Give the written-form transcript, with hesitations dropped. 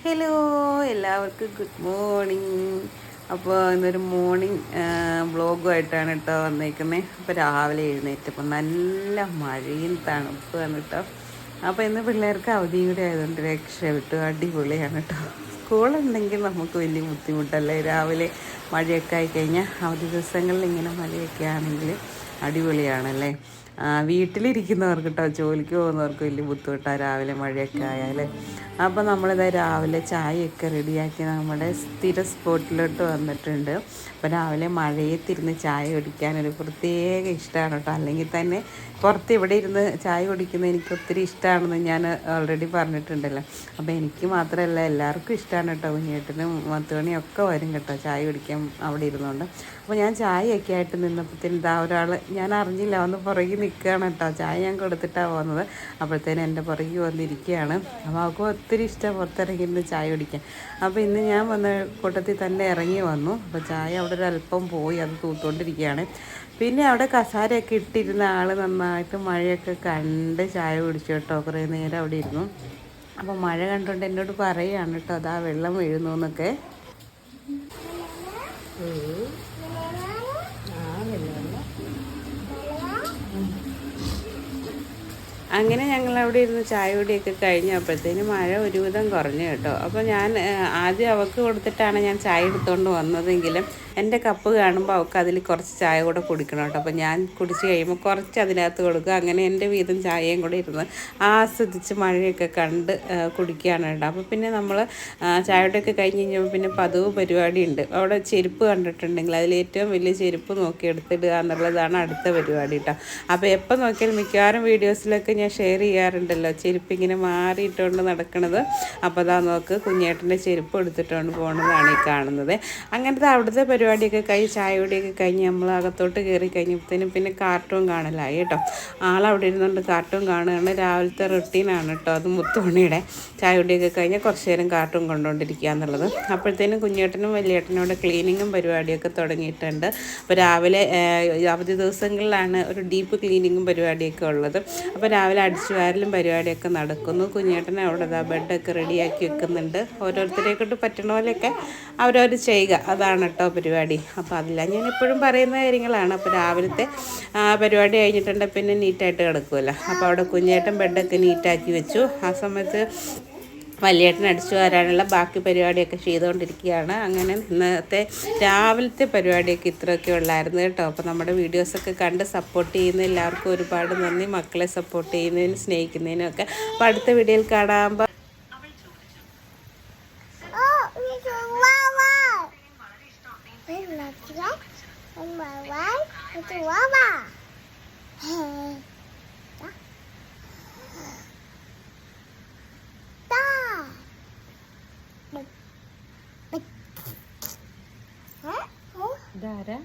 Hello, എല്ലാവർക്കും good morning. അപ്പോൾ ഇന്നൊരു മോർണിംഗ് വ്ളോഗുമായിട്ടാണ് കേട്ടോ വന്നേക്കുന്നത്. അപ്പോൾ രാവിലെ എഴുന്നേറ്റപ്പോൾ നല്ല മഴയും തണുപ്പാണ് കേട്ടോ. അപ്പോൾ ഇന്ന് പിള്ളേർക്ക് അവധിയും കൂടി ആയതുകൊണ്ട് രക്ഷപ്പെട്ടു, അടിപൊളിയാണ് കേട്ടോ. സ്കൂളുണ്ടെങ്കിൽ നമുക്ക് വലിയ ബുദ്ധിമുട്ടല്ലേ, രാവിലെ മഴയൊക്കെ ആയിക്കഴിഞ്ഞാൽ. അവധി ദിവസങ്ങളിൽ ഇങ്ങനെ മഴയൊക്കെ ആണെങ്കിൽ അടിപൊളിയാണല്ലേ. വീട്ടിലിരിക്കുന്നവർക്ക് കേട്ടോ, ജോലിക്ക് പോകുന്നവർക്ക് വലിയ ബുദ്ധിമുട്ടാണ് രാവിലെ മഴയൊക്കെ ആയാൽ. അപ്പോൾ നമ്മളിത് രാവിലെ ചായയൊക്കെ റെഡിയാക്കി നമ്മുടെ സ്ഥിര സ്പോട്ടിലോട്ട് വന്നിട്ടുണ്ട്. അപ്പോൾ രാവിലെ മഴയത്തിരുന്ന് ചായ കുടിക്കാനൊരു പ്രത്യേക ഇഷ്ടമാണ് കേട്ടോ. അല്ലെങ്കിൽ തന്നെ പുറത്ത് ഇവിടെ ഇരുന്ന് ചായ കുടിക്കുന്നത് എനിക്ക് ഒത്തിരി ഇഷ്ടമാണെന്ന് ഞാൻ ഓൾറെഡി പറഞ്ഞിട്ടുണ്ടല്ലോ. അപ്പോൾ എനിക്ക് മാത്രമല്ല എല്ലാവർക്കും ഇഷ്ടമാണ് കേട്ടോ. കുഞ്ഞേട്ടനും മത്തുമണിയും ഒക്കെ വരും കേട്ടോ ചായ കുടിക്കാൻ അവിടെ ഇരുന്നുകൊണ്ട്. അപ്പോൾ ഞാൻ ചായയൊക്കെ ആയിട്ട് നിന്നപ്പോഴത്തേനും ഇതാ ഒരാൾ, ഞാൻ അറിഞ്ഞില്ല, വന്ന് പുറകിൽ നിൽക്കുകയാണ് കേട്ടോ. ചായ ഞാൻ കൊടുത്തിട്ടാണ് പോകുന്നത്. അപ്പോഴത്തേനും എൻ്റെ പുറകിൽ വന്നിരിക്കുകയാണ്. അപ്പോൾ അവൾക്ക് ഒത്തിരി ഇഷ്ടം പുറത്തിറങ്ങിയിരുന്ന് ചായ കുടിക്കാൻ. അപ്പോൾ ഇന്ന് ഞാൻ വന്ന കൂട്ടത്തിൽ തന്നെ ഇറങ്ങി വന്നു. അപ്പോൾ ചായ അവിടെ ഒരല്പം പോയി, അത് തൂത്തുകൊണ്ടിരിക്കുകയാണ്. പിന്നെ അവിടെ കസാരയൊക്കെ ഇട്ടിരുന്ന ആൾ നന്നായിട്ട് മഴയൊക്കെ കണ്ട് ചായ കുടിച്ചു കേട്ടോ. കുറേ നേരം അവിടെ ഇരുന്നു. അപ്പോൾ മഴ കണ്ടുകൊണ്ട് എന്നോട് പറയുകയാണ് കേട്ടോ, അതാ വെള്ളം വീഴുന്നു എന്നൊക്കെ. അങ്ങനെ ഞങ്ങൾ അവിടെ ഇരുന്ന് ചായ കുടിയൊക്കെ കഴിഞ്ഞപ്പോഴത്തേനും മഴ ഒരുവിധം കുറഞ്ഞു കേട്ടോ. അപ്പോൾ ഞാൻ ആദ്യം അവൾക്ക് കൊടുത്തിട്ടാണ് ഞാൻ ചായ എടുത്തുകൊണ്ട് വന്നതെങ്കിലും എൻ്റെ കപ്പ് കാണുമ്പോൾ അവൾക്ക് അതിൽ കുറച്ച് ചായ കൂടെ കുടിക്കണം കേട്ടോ. അപ്പോൾ ഞാൻ കുടിച്ച് കഴിയുമ്പോൾ കുറച്ച് അതിനകത്ത് കൊടുക്കുക. അങ്ങനെ എൻ്റെ വീതം ചായയും കൂടെ ഇരുന്ന് ആസ്വദിച്ച് മഴയൊക്കെ കണ്ട് കുടിക്കുകയാണ് കേട്ടോ. അപ്പോൾ പിന്നെ നമ്മൾ ചായയുടെയൊക്കെ കഴിഞ്ഞ് കഴിഞ്ഞപ്പോൾ പിന്നെ പതിവ് പരിപാടിയുണ്ട്. അവിടെ ചെരുപ്പ് കണ്ടിട്ടുണ്ടെങ്കിൽ അതിൽ ഏറ്റവും വലിയ ചെരുപ്പ് നോക്കി എടുത്തിടുക എന്നുള്ളതാണ് അടുത്ത പരിപാടി കേട്ടോ. അപ്പോൾ എപ്പോൾ നോക്കിയാലും മിക്കവാറും വീഡിയോസിലൊക്കെ ഞാൻ ഷെയർ ചെയ്യാറുണ്ടല്ലോ, ചെരുപ്പ് ഇങ്ങനെ മാറിയിട്ടുകൊണ്ട് നടക്കണത്. അപ്പോൾ അതാ നോക്ക്, കുഞ്ഞേട്ടൻ്റെ ചെരുപ്പ് എടുത്തിട്ടുകൊണ്ട് പോകുന്നതാണ് ഈ കാണുന്നത്. അങ്ങനത്തെ അവിടുത്തെ പരിപാടിയൊക്കെ കഴിഞ്ഞ് ചായയോടെയൊക്കെ കഴിഞ്ഞ് നമ്മൾ അകത്തോട്ട് കയറി കഴിഞ്ഞപ്പോഴത്തേനും പിന്നെ കാർട്ടൂൺ കാണലായി കേട്ടോ. ആളവിടെ ഇരുന്നുകൊണ്ട് കാർട്ടൂൺ കാണുകയാണ്. രാവിലത്തെ റൊട്ടീനാണ് കേട്ടോ അത്. മുത്തുമണിയുടെ ചായയോടെയൊക്കെ കഴിഞ്ഞാൽ കുറച്ച് നേരം കാർട്ടൂൺ കണ്ടുകൊണ്ടിരിക്കുക എന്നുള്ളത്. അപ്പോഴത്തേനും കുഞ്ഞേട്ടനും വലിയേട്ടനോട് ക്ലീനിങ്ങും പരിപാടിയൊക്കെ തുടങ്ങിയിട്ടുണ്ട്. അപ്പോൾ രാവിലെ അവധി ദിവസങ്ങളിലാണ് ഒരു ഡീപ്പ് ക്ലീനിങ്ങും പരിപാടിയൊക്കെ ഉള്ളത്. അപ്പോൾ രാവിലെ അടിച്ചു വാരലും പരിപാടിയൊക്കെ നടക്കുന്നു. കുഞ്ഞേട്ടനെ അവിടെ ബെഡൊക്കെ റെഡിയാക്കി വെക്കുന്നുണ്ട്. ഓരോരുത്തരെക്കൊണ്ട് പറ്റണ പോലെയൊക്കെ അവരവർ ചെയ്യുക, അതാണ് കേട്ടോ പരിപാടി. അപ്പോൾ അതെല്ലാം ഞാൻ എപ്പോഴും പറയുന്ന കാര്യങ്ങളാണ്. അപ്പോൾ രാവിലത്തെ പരിപാടി കഴിഞ്ഞിട്ടുണ്ട്, പിന്നെ നീറ്റായിട്ട് കിടക്കുമല്ലോ. അപ്പോൾ അവിടെ കുഞ്ഞേട്ടൻ ബെഡൊക്കെ നീറ്റാക്കി വെച്ചു. ആ സമയത്ത് വലിയേട്ടൻ അടിച്ചു വരാനുള്ള ബാക്കി പരിപാടിയൊക്കെ ചെയ്തുകൊണ്ടിരിക്കുകയാണ്. അങ്ങനെ ഇന്നത്തെ രാവിലത്തെ പരിപാടിയൊക്കെ ഇത്രയൊക്കെ ഉള്ളായിരുന്നു കേട്ടോ. അപ്പോൾ നമ്മുടെ വീഡിയോസൊക്കെ കണ്ട് സപ്പോർട്ട് ചെയ്യുന്ന എല്ലാവർക്കും ഒരുപാട് നന്ദി. മക്കളെ സപ്പോർട്ട് ചെയ്യുന്നതിനും സ്നേഹിക്കുന്നതിനും ഒക്കെ. അപ്പോൾ അടുത്ത വീഡിയോയിൽ കാണാം. ഇതാരാ?